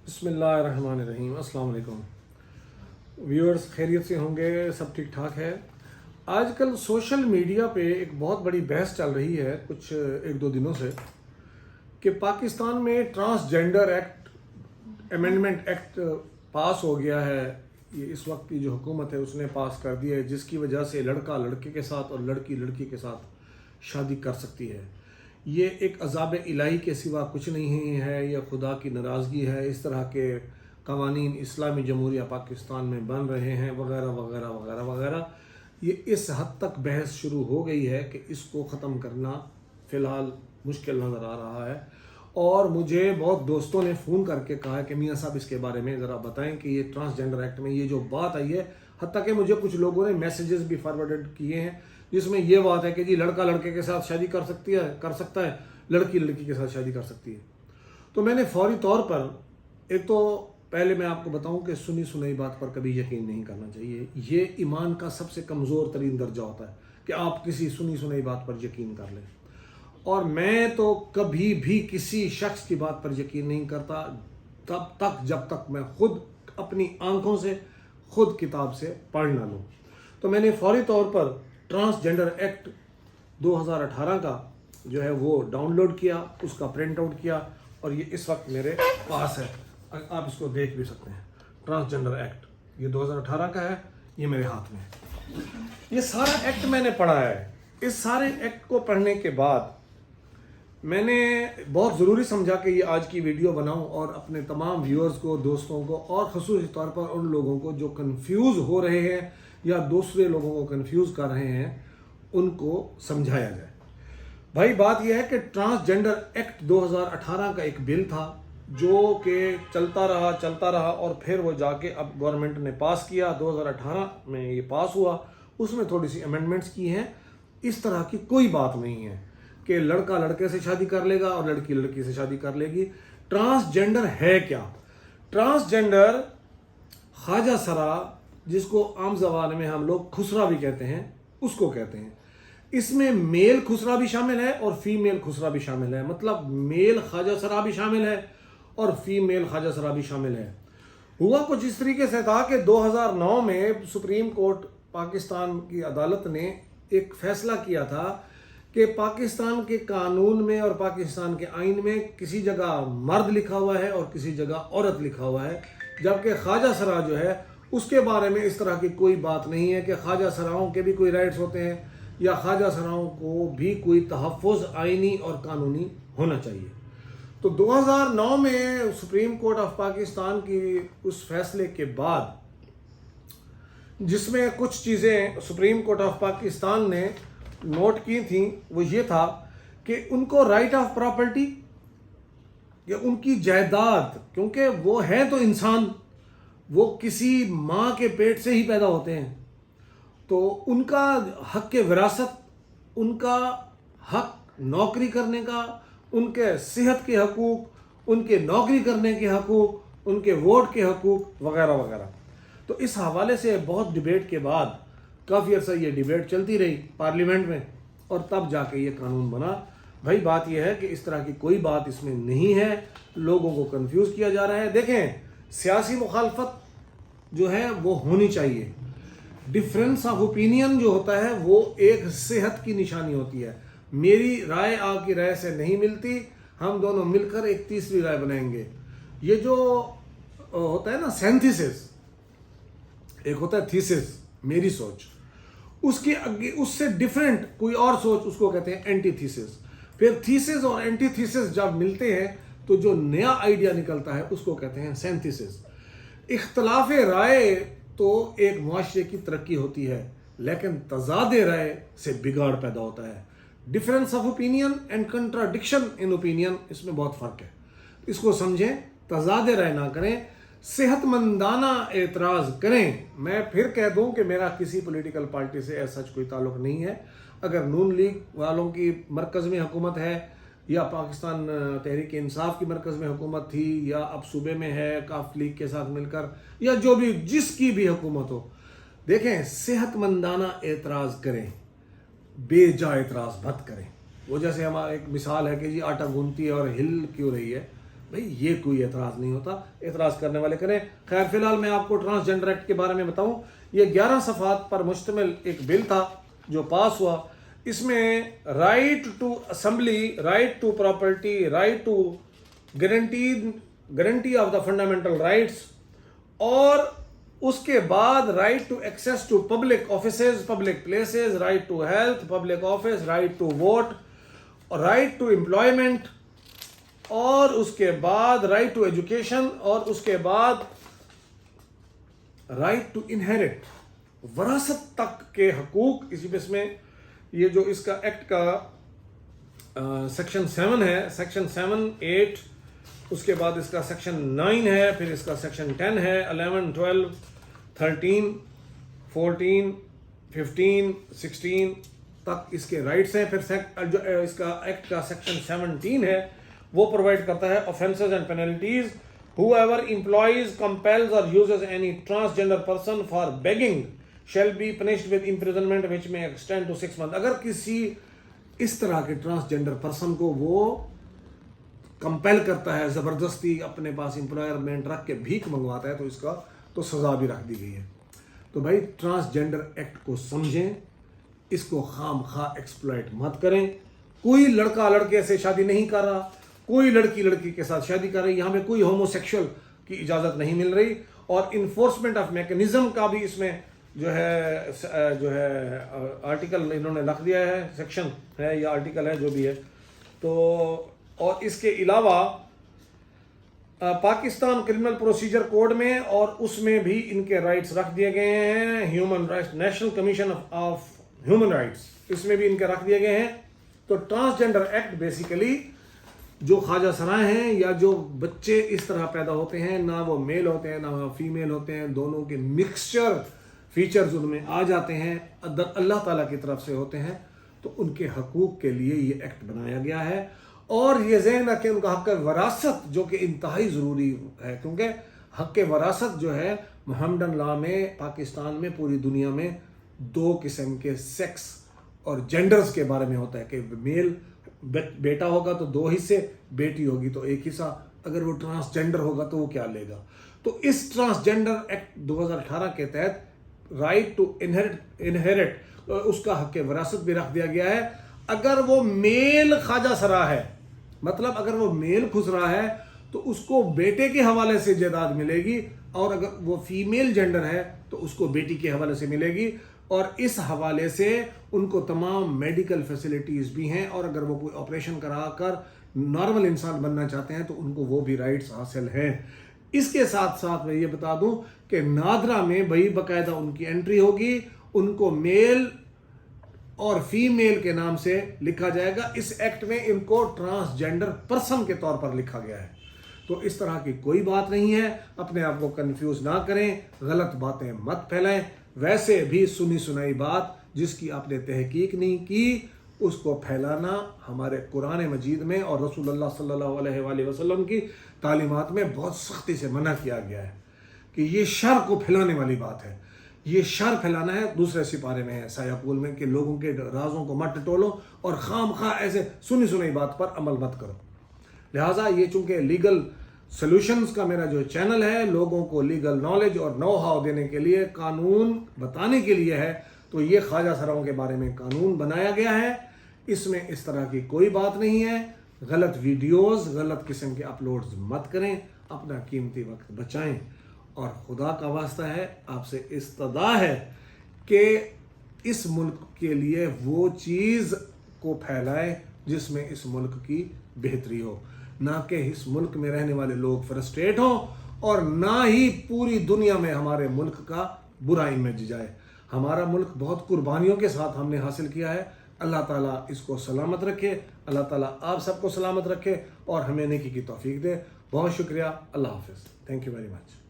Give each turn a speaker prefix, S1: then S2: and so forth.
S1: بسم اللہ الرحمن الرحیم۔ السلام علیکم ویورز، خیریت سے ہوں گے؟ سب ٹھیک ٹھاک ہے؟ آج کل سوشل میڈیا پہ ایک بہت بڑی بحث چل رہی ہے کچھ ایک دو دنوں سے کہ پاکستان میں ٹرانسجینڈر ایکٹ امینڈمنٹ ایکٹ پاس ہو گیا ہے۔ یہ اس وقت کی جو حکومت ہے اس نے پاس کر دیا ہے، جس کی وجہ سے لڑکا لڑکے کے ساتھ اور لڑکی لڑکی کے ساتھ شادی کر سکتی ہے۔ یہ ایک عذاب الہی کے سوا کچھ نہیں ہے، یہ خدا کی ناراضگی ہے۔ اس طرح کے قوانین اسلامی جمہوریہ پاکستان میں بن رہے ہیں وغیرہ وغیرہ وغیرہ وغیرہ۔ یہ اس حد تک بحث شروع ہو گئی ہے کہ اس کو ختم کرنا فی الحال مشکل نظر آ رہا ہے، اور مجھے بہت دوستوں نے فون کر کے کہا کہ میاں صاحب اس کے بارے میں ذرا بتائیں کہ یہ ٹرانسجینڈر ایکٹ میں یہ جو بات آئی ہے، حتیٰ کہ مجھے کچھ لوگوں نے میسیجز بھی فارورڈ کیے ہیں جس میں یہ بات ہے کہ جی لڑکا لڑکے کے ساتھ شادی کر سکتا ہے، لڑکی لڑکی کے ساتھ شادی کر سکتی ہے۔ تو میں نے فوری طور پر ایک تو پہلے میں آپ کو بتاؤں کہ سنی سنائی بات پر کبھی یقین نہیں کرنا چاہیے۔ یہ ایمان کا سب سے کمزور ترین درجہ ہوتا ہے کہ آپ کسی سنی سنائی بات پر یقین کر لیں، اور میں تو کبھی بھی کسی شخص کی بات پر یقین نہیں کرتا تب تک جب تک میں خود اپنی آنکھوں سے خود کتاب سے پڑھ نہ لوں۔ تو میں نے فوری طور پر ٹرانسجینڈر ایکٹ 2018 کا جو ہے وہ ڈاؤن لوڈ کیا، اس کا پرنٹ آؤٹ کیا، اور یہ اس وقت میرے پاس ہے، آپ اس کو دیکھ بھی سکتے ہیں۔ ٹرانسجینڈر ایکٹ یہ 2018 کا ہے، یہ میرے ہاتھ میں ہے۔ یہ سارا ایکٹ میں نے پڑھا ہے۔ اس سارے ایکٹ کو پڑھنے کے بعد میں نے بہت ضروری سمجھا کہ یہ آج کی ویڈیو بناؤں اور اپنے تمام ویورز کو، دوستوں کو، اور خصوصی طور پر ان لوگوں کو جو کنفیوز ہو رہے ہیں یا دوسرے لوگوں کو کنفیوز کر رہے ہیں ان کو سمجھایا جائے۔ بھائی بات یہ ہے کہ ٹرانسجینڈر ایکٹ 2018 کا ایک بل تھا جو کہ چلتا رہا اور پھر وہ جا کے اب گورنمنٹ نے پاس کیا۔ 2018 میں یہ پاس ہوا، اس میں تھوڑی سی امینڈمنٹس کی ہیں۔ اس طرح کی کوئی بات نہیں ہے کہ لڑکا لڑکے سے شادی کر لے گا اور لڑکی لڑکی سے شادی کر لے گی۔ ٹرانسجینڈر ہے کیا؟ ٹرانسجینڈر خواجہ سرا، جس کو عام زبان میں ہم لوگ خسرا بھی کہتے ہیں، اس کو کہتے ہیں۔ اس میں میل خسرا بھی شامل ہے اور فیمیل خسرا بھی شامل ہے، مطلب میل خواجہ سرا بھی شامل ہے اور فیمیل خواجہ سرا بھی شامل ہے۔ ہوا کچھ اس طریقے سے تھا کہ 2009 میں سپریم کورٹ پاکستان کی عدالت نے ایک فیصلہ کیا تھا کہ پاکستان کے قانون میں اور پاکستان کے آئین میں کسی جگہ مرد لکھا ہوا ہے اور کسی جگہ عورت لکھا ہوا ہے، جبکہ خواجہ سرا جو ہے اس کے بارے میں اس طرح کی کوئی بات نہیں ہے کہ خواجہ سراؤں کے بھی کوئی رائٹس ہوتے ہیں یا خواجہ سراؤں کو بھی کوئی تحفظ آئینی اور قانونی ہونا چاہیے۔ تو 2009 میں سپریم کورٹ آف پاکستان کی اس فیصلے کے بعد، جس میں کچھ چیزیں سپریم کورٹ آف پاکستان نے نوٹ کی تھیں، وہ یہ تھا کہ ان کو رائٹ آف پراپرٹی یا ان کی جائیداد، کیونکہ وہ ہیں تو انسان، وہ کسی ماں کے پیٹ سے ہی پیدا ہوتے ہیں، تو ان کا حق وراثت، ان کا حق نوکری کرنے کا، ان کے صحت کے حقوق، ان کے نوکری کرنے کے حقوق، ان کے ووٹ کے حقوق وغیرہ وغیرہ۔ تو اس حوالے سے بہت ڈیبیٹ کے بعد کافی عرصہ یہ ڈیبیٹ چلتی رہی پارلیمنٹ میں، اور تب جا کے یہ قانون بنا۔ بھائی بات یہ ہے کہ اس طرح کی کوئی بات اس میں نہیں ہے، لوگوں کو کنفیوز کیا جا رہا ہے۔ دیکھیں، سیاسی مخالفت جو ہے وہ ہونی چاہیے۔ ڈفرینس آف اوپینین جو ہوتا ہے وہ ایک صحت کی نشانی ہوتی ہے۔ میری رائے آپ کی رائے سے نہیں ملتی، ہم دونوں مل کر ایک تیسری رائے بنائیں گے۔ یہ جو ہوتا ہے نا سینتھیسس، ایک ہوتا ہے تھیسس، میری سوچ، اس سے ڈیفرنٹ کوئی اور سوچ، اس کو کہتے ہیں اینٹی تھیسس۔ پھر تھیسس اور اینٹی تھیسس جب ملتے ہیں تو جو نیا آئیڈیا نکلتا ہے اس کو کہتے ہیں سینتھیسس۔ اختلاف رائے تو ایک معاشرے کی ترقی ہوتی ہے، لیکن تضاد رائے سے بگاڑ پیدا ہوتا ہے۔ Difference of opinion and contradiction in opinion, اس میں بہت فرق ہے، اس کو سمجھیں۔ تضاد رائے نہ کریں، صحت مندانہ اعتراض کریں۔ میں پھر کہہ دوں کہ میرا کسی پولیٹیکل پارٹی سے ایسا کوئی تعلق نہیں ہے۔ اگر نون لیگ والوں کی مرکز میں حکومت ہے یا پاکستان تحریک انصاف کی مرکز میں حکومت تھی یا اب صوبے میں ہے کاف لیگ کے ساتھ مل کر، یا جو بھی جس کی بھی حکومت ہو، دیکھیں صحت مندانہ اعتراض کریں، بے جا اعتراض مت کریں۔ وہ جیسے ہمارا ایک مثال ہے کہ جی آٹا گوندتی ہے اور ہل کیوں رہی ہے، بھئی یہ کوئی اعتراض نہیں ہوتا، اعتراض کرنے والے کریں۔ خیر فی الحال میں آپ کو ٹرانسجنڈر ایکٹ کے بارے میں بتاؤں، یہ 11 صفحات پر مشتمل ایک بل تھا جو پاس ہوا۔ اس میں right to assembly, right to property, right to guarantee of the fundamental rights, اور اس کے بعد right to access to public offices, public places, right to health, public office, right to vote, right to employment, اور اس کے بعد right to education, اور اس کے بعد رائٹ ٹو انہیرٹ، وراثت تک کے حقوق۔ اسی بس میں یہ جو اس کا ایکٹ کا سیکشن 7 ہے، سیکشن 7، 8، اس کے بعد اس کا سیکشن 9 ہے، پھر اس کا سیکشن 10 ہے، 11، 12، 13، 14، 15، 16 تک اس کے رائٹس ہیں۔ پھر جو اس کا ایکٹ کا سیکشن 17 ہے وہ پرووائڈ کرتا ہے offences and penalties. Whoever employs, compels or uses any transgender person for begging shall be punished with imprisonment which may extend to 6 months. اگر کسی اس طرح کے ٹرانسجنڈر پرسن کو وہ کمپیل کرتا ہے، زبردستی اپنے پاس امپلائرمنٹ رکھ کے بھیک منگواتا ہے، تو اس کا تو سزا بھی رکھ دی گئی ہے۔ تو بھائی ٹرانسجنڈر ایکٹ کو سمجھیں، اس کو خام خواہ ایکسپلائٹ مت کریں۔ کوئی لڑکا لڑکے سے شادی نہیں کر رہا، کوئی لڑکی لڑکی کے ساتھ شادی کر رہی، یہاں پہ کوئی ہومو سیکشول کی اجازت نہیں مل رہی، اور انفورسمنٹ آف میکنزم کا بھی اس میں جو ہے آرٹیکل انہوں نے لکھ دیا ہے، سیکشن ہے یا آرٹیکل ہے جو بھی ہے۔ تو اور اس کے علاوہ پاکستان کرمنل پروسیجر کوڈ میں اور اس میں بھی ان کے رائٹس رکھ دیے گئے ہیں، human rights, national commission of human rights, اس میں بھی ان کے رکھ دیے گئے ہیں۔ تو ٹرانسجنڈر ایکٹ بیسیکلی جو خواجہ سرائے ہیں یا جو بچے اس طرح پیدا ہوتے ہیں، نہ وہ میل ہوتے ہیں نہ وہ فیمیل ہوتے ہیں، دونوں کے مکسچر فیچرز ان میں آ جاتے ہیں، اللہ تعالیٰ کی طرف سے ہوتے ہیں، تو ان کے حقوق کے لیے یہ ایکٹ بنایا گیا ہے۔ اور یہ ذہن رکھیں ان کا حق وراثت جو کہ انتہائی ضروری ہے، کیونکہ حق وراثت جو ہے محمدن لا میں، پاکستان میں، پوری دنیا میں 2 قسم کے سیکس اور جینڈرز کے بارے میں ہوتا ہے کہ میل بیٹا ہوگا تو 2 حصے، بیٹی ہوگی تو 1 حصہ، اگر وہ ٹرانسجنڈر ہوگا تو وہ کیا لے گا۔ تو اس ٹرانسجنڈر ایکٹ 2018 کے تحت رائٹ ٹو انہیرٹ، اس کا حق وراثت بھی رکھ دیا گیا ہے۔ اگر وہ میل خواجہ سرا ہے، مطلب اگر وہ میل خسرا ہے تو اس کو بیٹے کے حوالے سے جائیداد ملے گی، اور اگر وہ فیمیل جینڈر ہے تو اس کو بیٹی کے حوالے سے ملے گی، اور اس حوالے سے ان کو تمام میڈیکل فیسلٹیز بھی ہیں، اور اگر وہ کوئی آپریشن کرا کر نارمل انسان بننا چاہتے ہیں تو ان کو وہ بھی رائٹس حاصل ہیں۔ اس کے ساتھ ساتھ میں یہ بتا دوں کہ نادرا میں بھائی باقاعدہ ان کی انٹری ہوگی، ان کو میل اور فیمیل کے نام سے لکھا جائے گا۔ اس ایکٹ میں ان کو ٹرانسجنڈر پرسن کے طور پر لکھا گیا ہے۔ تو اس طرح کی کوئی بات نہیں ہے، اپنے آپ کو کنفیوز نہ کریں، غلط باتیں مت پھیلائیں۔ ویسے بھی سنی سنائی بات جس کی آپ نے تحقیق نہیں کی، اس کو پھیلانا ہمارے قرآن مجید میں اور رسول اللہ صلی اللہ علیہ وآلہ وسلم کی تعلیمات میں بہت سختی سے منع کیا گیا ہے کہ یہ شر کو پھیلانے والی بات ہے۔ یہ شر پھیلانا ہے، دوسرے سپارے میں ہے سایہ پول میں، کہ لوگوں کے رازوں کو مت ٹٹولو اور خام خواہ ایسے سنی سنائی بات پر عمل مت کرو۔ لہٰذا یہ چونکہ لیگل سولوشنز کا میرا جو چینل ہے، لوگوں کو لیگل نالج اور نو ہاؤ دینے کے لیے، قانون بتانے کے لیے ہے، تو یہ خواجہ سراؤں کے بارے میں قانون بنایا گیا ہے۔ اس میں اس طرح کی کوئی بات نہیں ہے۔ غلط ویڈیوز، غلط قسم کے اپلوڈز مت کریں، اپنا قیمتی وقت بچائیں، اور خدا کا واسطہ ہے آپ سے استدعا ہے کہ اس ملک کے لیے وہ چیز کو پھیلائے جس میں اس ملک کی بہتری ہو، نہ کہ اس ملک میں رہنے والے لوگ فرسٹریٹ ہوں، اور نہ ہی پوری دنیا میں ہمارے ملک کا برا امیج جائے۔ ہمارا ملک بہت قربانیوں کے ساتھ ہم نے حاصل کیا ہے۔ اللہ تعالیٰ اس کو سلامت رکھے، اللہ تعالیٰ آپ سب کو سلامت رکھے اور ہمیں نیکی کی توفیق دے۔ بہت شکریہ، اللہ حافظ، تھینک یو ویری مچ۔